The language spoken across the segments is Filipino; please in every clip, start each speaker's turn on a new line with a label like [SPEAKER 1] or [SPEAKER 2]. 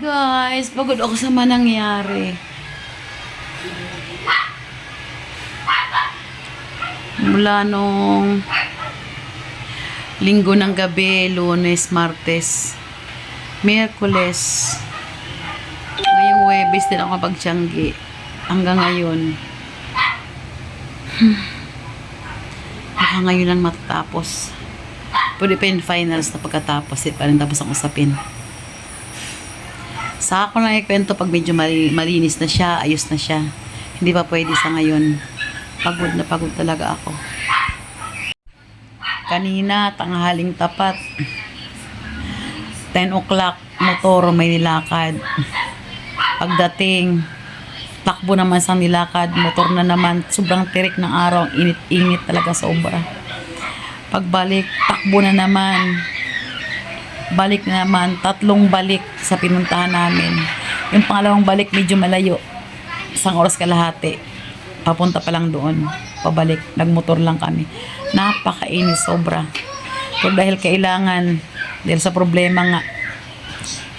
[SPEAKER 1] Guys, pagod ako sa manangyari. Mula nung linggo ng gabi, Lunes, Martes, Miyerkules, ngayong Huwebes din ako pagtiyanggi. Hanggang ngayon. Baka ngayon lang matatapos. Pwede pa yung finals na pagkatapos. Pa rin tapos ang usapin. Saka ko lang ikwento pag medyo malinis na siya, ayos na siya. Hindi pa pwede sa ngayon. Pagod na pagod talaga ako. Kanina, tanghaling tapat. 10 o'clock, motor, may nilakad. Pagdating, takbo naman sa nilakad, motor na naman. Sobrang tirik ng araw, init-init talaga sobra. Pagbalik, takbo na naman. Balik na naman, 3 balik sa pinuntahan namin. Yung pangalawang balik medyo malayo, 1 oras kalahati, papunta pa lang doon, pabalik, nagmotor lang kami. Napakainis sobra. Pero dahil kailangan, dahil sa problema nga,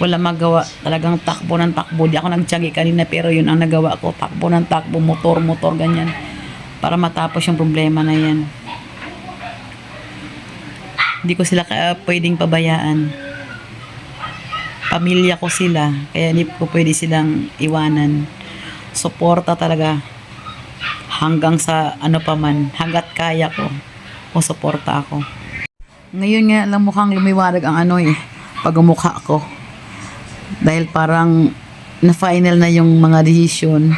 [SPEAKER 1] wala magawa, talagang takbo ng takbo. Di ako nagtiyagi kanina, pero yun ang nagawa ko, takbo ng takbo, motor, ganyan, para matapos yung problema na yan. Hindi ko sila pwedeng pabayaan. Pamilya ko sila, kaya hindi ko pwede silang iwanan. Suporta talaga hanggang sa ano pa man, hanggat kaya ko, o suporta ako. Ngayon nga lang mukhang lumiwanag ang pagmumukha ko. Dahil parang na-final na yung mga decision.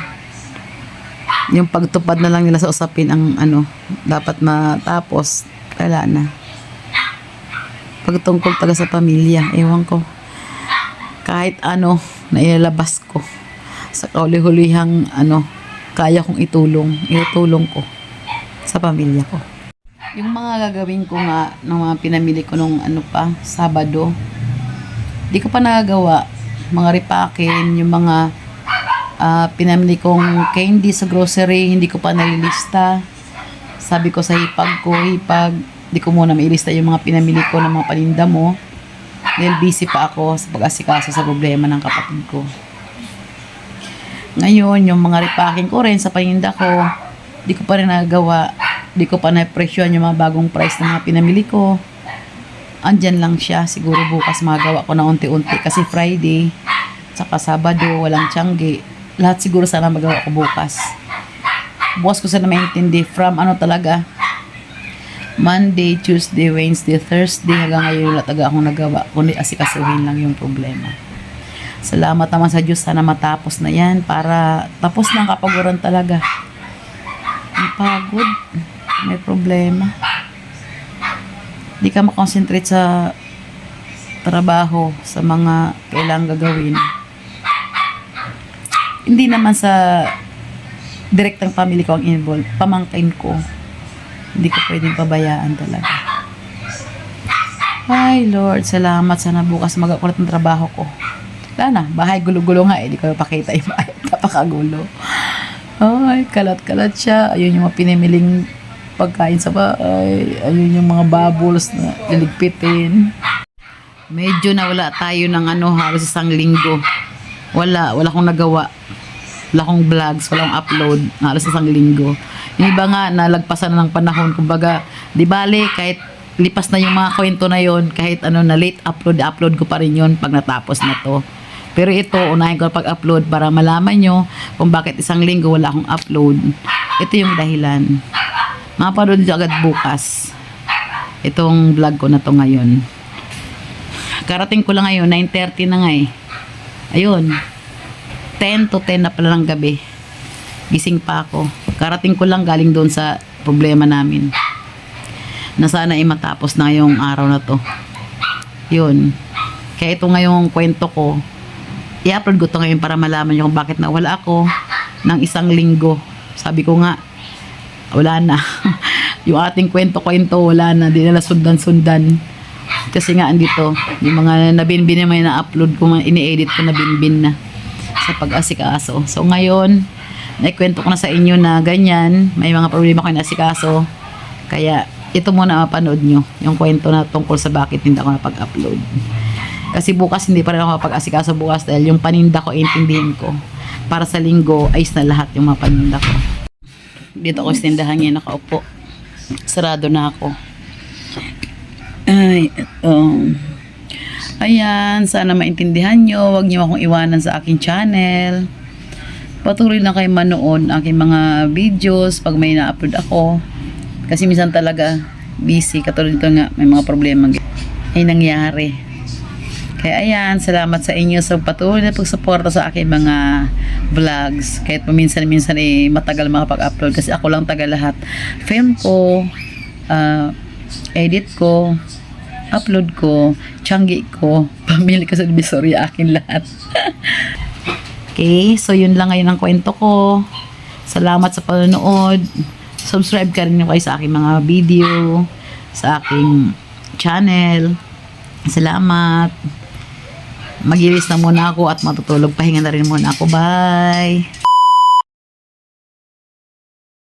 [SPEAKER 1] Yung pagtupad na lang nila sa usapin ang dapat matapos, wala na. Pagtungkol taga sa pamilya, ewan ko. Kahit na ilalabas ko sa kauli-hulihang kaya kong itulong ko sa pamilya ko. Yung mga gagawin ko nga ng mga pinamili ko nung Sabado, di ko pa nagagawa. Mga ripakin, yung mga pinamili kong candy sa grocery, hindi ko pa nalilista. Sabi ko sa hipag, di ko muna mailista yung mga pinamili ko ng mga paninda mo. Dahil busy pa ako sa pag-asikaso sa problema ng kapatid ko. Ngayon, yung mga ripakin ko rin sa paninda ko, di ko pa rin nagagawa. Di ko pa na-presyon yung mga bagong price ng mga pinamili ko. Andyan lang siya. Siguro bukas magawa ko na unti-unti. Kasi Friday, saka Sabado, walang tiyanggi. Lahat siguro sana magawa ko bukas. Bukas ko sana maintindi from talaga. Monday, Tuesday, Wednesday, Thursday, hanggang ngayon wala taga akong nagawa. Kundi asikasuhin lang yung problema. Salamat naman sa Diyos. Sana matapos na yan para tapos na ang kapaguran talaga. Ang pagod. May problema. Di ka makonsentrate sa trabaho, sa mga kailangang gagawin. Hindi naman sa direktang family ko ang involved. Pamangkin ko. Hindi ko pwedeng pabayaan talaga. Ay, Lord, salamat. Sana bukas magakulat ng trabaho ko. Wala na, bahay gulo-gulo nga Hindi ko pakita yung bahay. Napakagulo. Ay, kalat-kalat siya. Ayun yung mga pinimiling pagkain sa bahay. Ayun yung mga bubbles na liligpitin. Medyo nawala tayo ng halos 1 linggo. Wala akong nagawa. Wala akong vlogs, wala akong upload. Halos 1 linggo. Yung iba nga, nalagpasan na ng panahon. Kumbaga, di bale, kahit lipas na yung mga kwento na yon, kahit na late upload ko pa rin yun pag natapos na to. Pero ito, unahin ko pag-upload para malaman nyo kung bakit 1 linggo wala akong upload. Ito yung dahilan. Mapanood nyo agad bukas. Itong vlog ko na to ngayon. Karating ko lang ngayon, 9:30 na nga Ayun. 10 to 10 na pala ng gabi. Gising pa ako. Karating ko lang galing doon sa problema namin. Na sana matapos na yung araw na to. Yun. Kaya ito ngayong kwento ko, i-upload ko to ngayon para malaman nyo kung bakit nawala ako ng 1 linggo. Sabi ko nga, wala na. Yung ating kwento wala na. Di nila sundan-sundan. Kasi nga andito, yung mga nabinbin na may na-upload ko, ini-edit ko na binbin na sa pag-asikaso. So ngayon, naikwento ko na sa inyo na ganyan, may mga problema ko na asikaso. Kaya ito muna mapanood nyo, yung kwento na tungkol sa bakit hindi ako napag-upload. Kasi bukas hindi pa rin ako mapag-asikaso bukas dahil yung paninda ko intindihin ko. Para sa linggo, ayos na lahat yung mga paninda ko. Dito ako sa tindahan niya nakaupo. Sarado na ako. Ay, ayan, sana maintindihan nyo. Huwag nyo akong iwanan sa aking channel. Patuloy lang kayo manood aking mga videos pag may na-upload ako. Kasi minsan talaga busy. Katulad dito nga, may mga problema ay nangyari. Kaya ayan, salamat sa inyo sa patuloy na pagsuporta sa aking mga vlogs. Kahit paminsan-minsan matagal makapag-upload kasi ako lang taga lahat. Film ko, edit ko, upload ko, tiyanggi ko, pamili ko sa Divisoria, akin lahat. Okay, so yun lang ngayon ang kwento ko. Salamat sa panonood. Subscribe ka rin kayo sa aking mga video, sa aking channel. Salamat. Mag-iris na muna ako at matutulog. Pahinga na rin muna ako. Bye!